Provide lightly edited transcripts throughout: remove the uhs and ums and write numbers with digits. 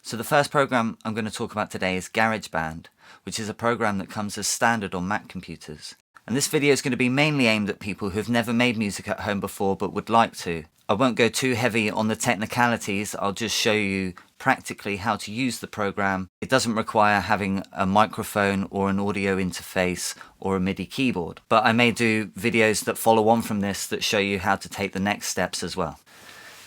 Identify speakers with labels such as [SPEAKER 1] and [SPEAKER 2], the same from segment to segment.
[SPEAKER 1] So the first program I'm going to talk about today is Garageband, which is a program that comes as standard on Mac computers. And this video is going to be mainly aimed at people who've never made music at home before but would like to. I won't go too heavy on the technicalities, I'll just show you practically how to use the program. It doesn't require having a microphone or an audio interface or a MIDI keyboard, but I may do videos that follow on from this that show you how to take the next steps as well.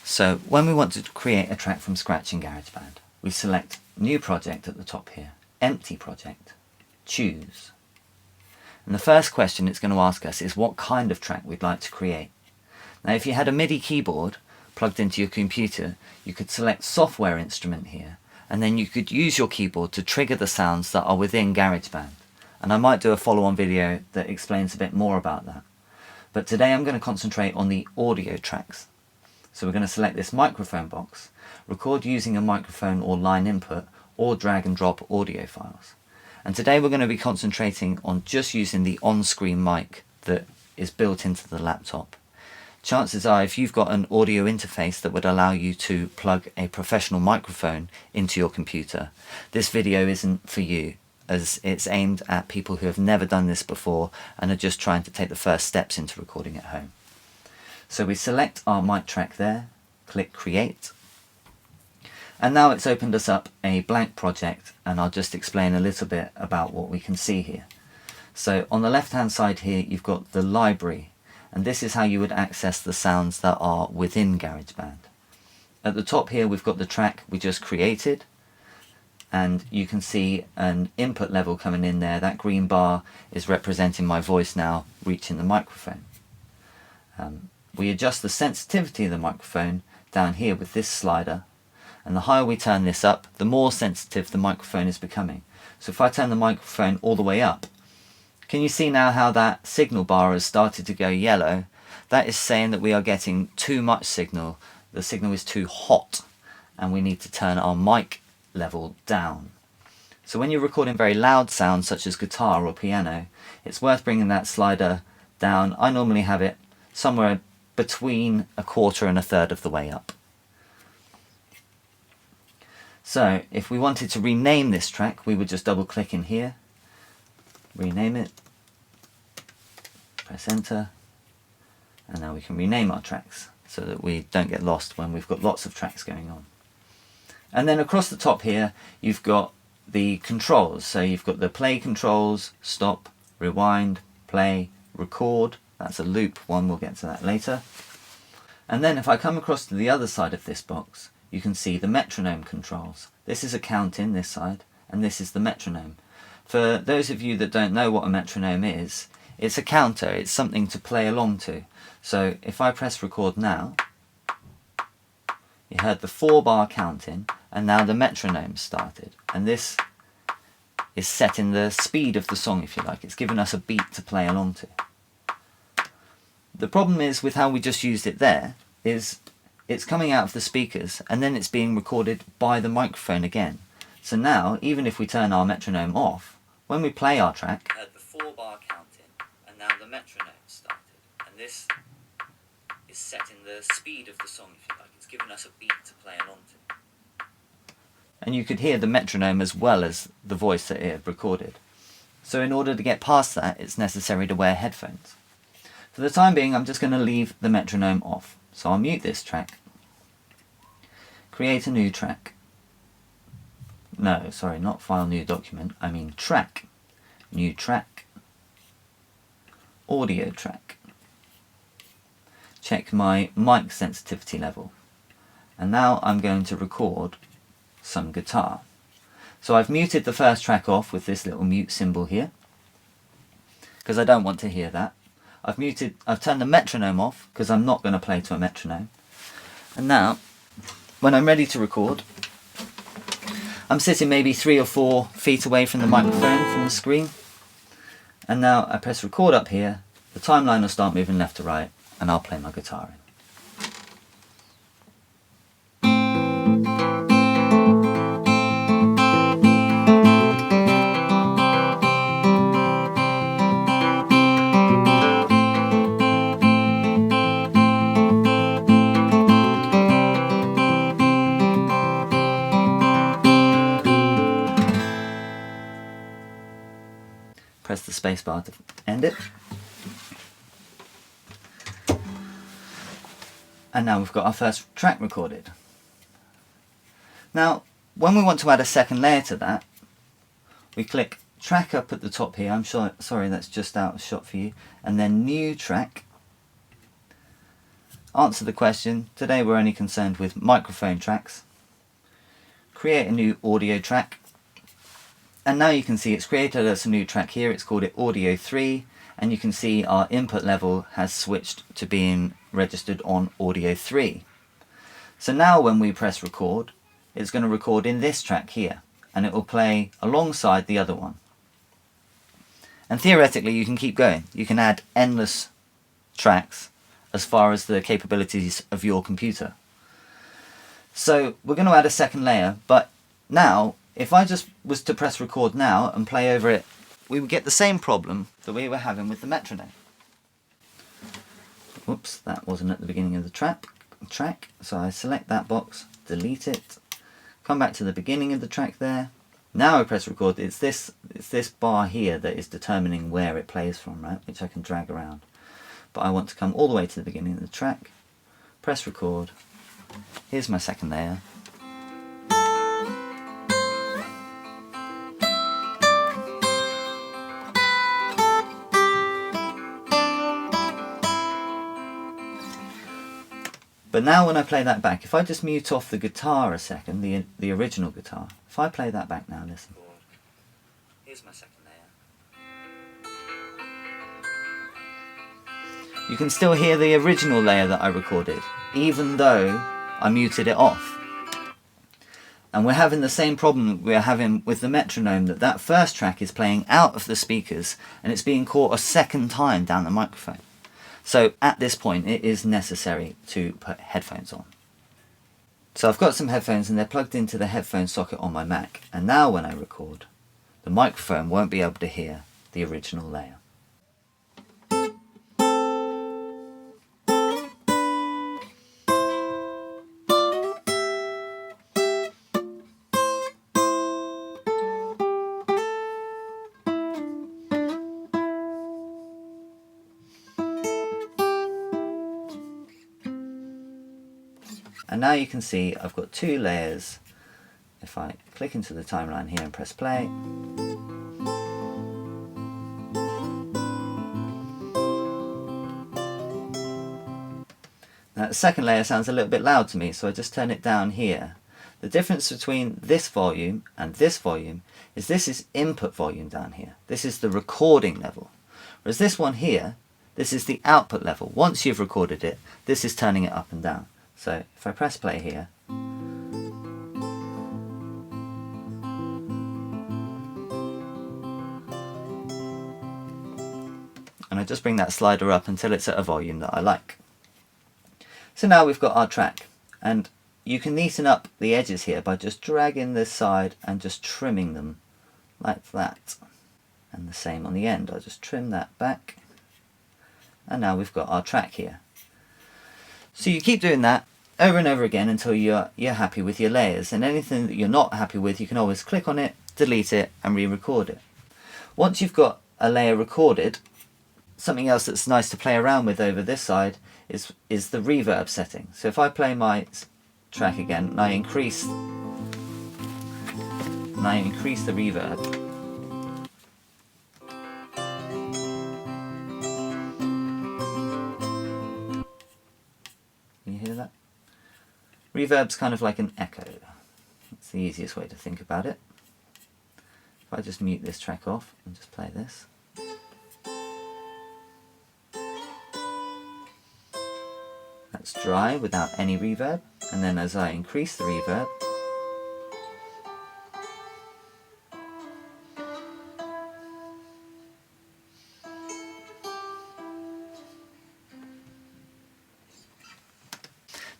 [SPEAKER 1] So when we want to create a track from scratch in GarageBand, we select New Project at the top here, Empty Project, Choose. And the first question it's going to ask us is what kind of track we'd like to create. Now if you had a MIDI keyboard plugged into your computer, you could select Software Instrument here, and then you could use your keyboard to trigger the sounds that are within GarageBand. And I might do a follow-on video that explains a bit more about that. But today I'm going to concentrate on the audio tracks. So we're going to select this microphone box, record using a microphone or line input, or drag and drop audio files. And today we're going to be concentrating on just using the on-screen mic that is built into the laptop. Chances are if you've got an audio interface that would allow you to plug a professional microphone into your computer, this video isn't for you, as it's aimed at people who have never done this before and are just trying to take the first steps into recording at home. So we select our mic track there, click Create, and now it's opened us up a blank project, and I'll just explain a little bit about what we can see here. So on the left hand side here you've got the library, and this is how you would access the sounds that are within GarageBand. At the top here we've got the track we just created, and you can see an input level coming in there. That green bar is representing my voice now reaching the microphone. We adjust the sensitivity of the microphone down here with this slider, and the higher we turn this up, the more sensitive the microphone is becoming. So if I turn the microphone all the way up, can you see now how that signal bar has started to go yellow? That is saying that we are getting too much signal. The signal is too hot, and we need to turn our mic level down. So when you're recording very loud sounds such as guitar or piano, it's worth bringing that slider down. I normally have it somewhere between a quarter and a third of the way up. So if we wanted to rename this track, we would just double click in here, rename it, press enter, and now we can rename our tracks so that we don't get lost when we've got lots of tracks going on. And then across the top here you've got the controls. So you've got the play controls, stop, rewind, play, record. That's a loop one, we'll get to that later. And then if I come across to the other side of this box, you can see the metronome controls. This is a counting, this side, and this is the metronome. For those of you that don't know what a metronome is, it's a counter, it's something to play along to. So if I press record now, you heard the 4-bar counting, and now the metronome started. And this is setting the speed of the song, if you like. It's giving us a beat to play along to. The problem is with how we just used it there, is it's coming out of the speakers and then it's being recorded by the microphone again. So now, even if we turn our metronome off, when we play our track, heard the 4-bar counting, and now the metronome started. And this is setting the speed of the song, if you like. It's giving us a beat to play along to. And you could hear the metronome as well as the voice that it had recorded. So in order to get past that, it's necessary to wear headphones. For the time being, I'm just going to leave the metronome off. So I'll mute this track, create a new track. No, sorry, not file new document, I mean track, new track, audio track. Check my mic sensitivity level. And now I'm going to record some guitar. So I've muted the first track off with this little mute symbol here, because I don't want to hear that. I've turned the metronome off because I'm not going to play to a metronome. And now, when I'm ready to record, I'm sitting maybe 3 or 4 feet away from the microphone, from the screen. And now I press record up here, the timeline will start moving left to right, and I'll play my guitar in. spacebar to end it. And now we've got our first track recorded. Now, when we want to add a second layer to that, we click track up at the top here. I'm sorry, that's just out of shot for you. And then new track. Answer the question. Today we're only concerned with microphone tracks. Create a new audio track. And now you can see it's created us a new track here. It's called it Audio 3. And you can see our input level has switched to being registered on Audio 3. So now when we press record, it's going to record in this track here. And it will play alongside the other one. And theoretically you can keep going. You can add endless tracks as far as the capabilities of your computer. So we're going to add a second layer, but now if I just was to press record now and play over it, we would get the same problem that we were having with the metronome. Oops, that wasn't at the beginning of the track. So I select that box, delete it, come back to the beginning of the track there. Now I press record. It's this bar here that is determining where it plays from, right? Which I can drag around. But I want to come all the way to the beginning of the track, press record. Here's my second layer. But now when I play that back, if I just mute off the guitar a second, the original guitar, if I play that back now, listen. Here's my second layer. You can still hear the original layer that I recorded, even though I muted it off. And we're having the same problem we're having with the metronome, that first track is playing out of the speakers and it's being caught a second time down the microphone. So at this point it is necessary to put headphones on. So I've got some headphones and they're plugged into the headphone socket on my Mac, and now when I record, the microphone won't be able to hear the original layer. And now you can see I've got two layers. If I click into the timeline here and press play, now the second layer sounds a little bit loud to me, so I just turn it down here. The difference between this volume and this volume is this is input volume down here. This is the recording level. Whereas this one here, this is the output level. Once you've recorded it, this is turning it up and down. So if I press play here, and I just bring that slider up until it's at a volume that I like. So now we've got our track, and you can neaten up the edges here by just dragging this side and just trimming them like that. And the same on the end, I'll just trim that back. And now we've got our track here. So you keep doing that over and over again until you're happy with your layers, and anything that you're not happy with you can always click on it, delete it and re-record it. Once you've got a layer recorded, something else that's nice to play around with over this side is the reverb setting. So if I play my track again and I increase the reverb, can you hear that? Reverb's kind of like an echo. That's the easiest way to think about it. If I just mute this track off and just play this. That's dry without any reverb, and then as I increase the reverb,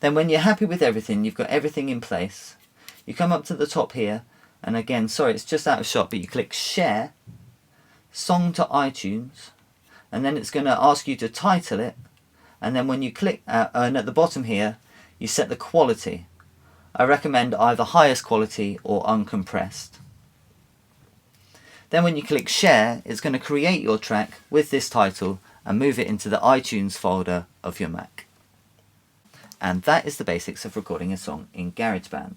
[SPEAKER 1] then when you're happy with everything, you've got everything in place, you come up to the top here, and again, sorry, it's just out of shot, but you click Share, Song to iTunes, and then it's going to ask you to title it, and then when you click, and at the bottom here, you set the quality. I recommend either highest quality or uncompressed. Then when you click share, it's going to create your track with this title and move it into the iTunes folder of your Mac. And that is the basics of recording a song in GarageBand.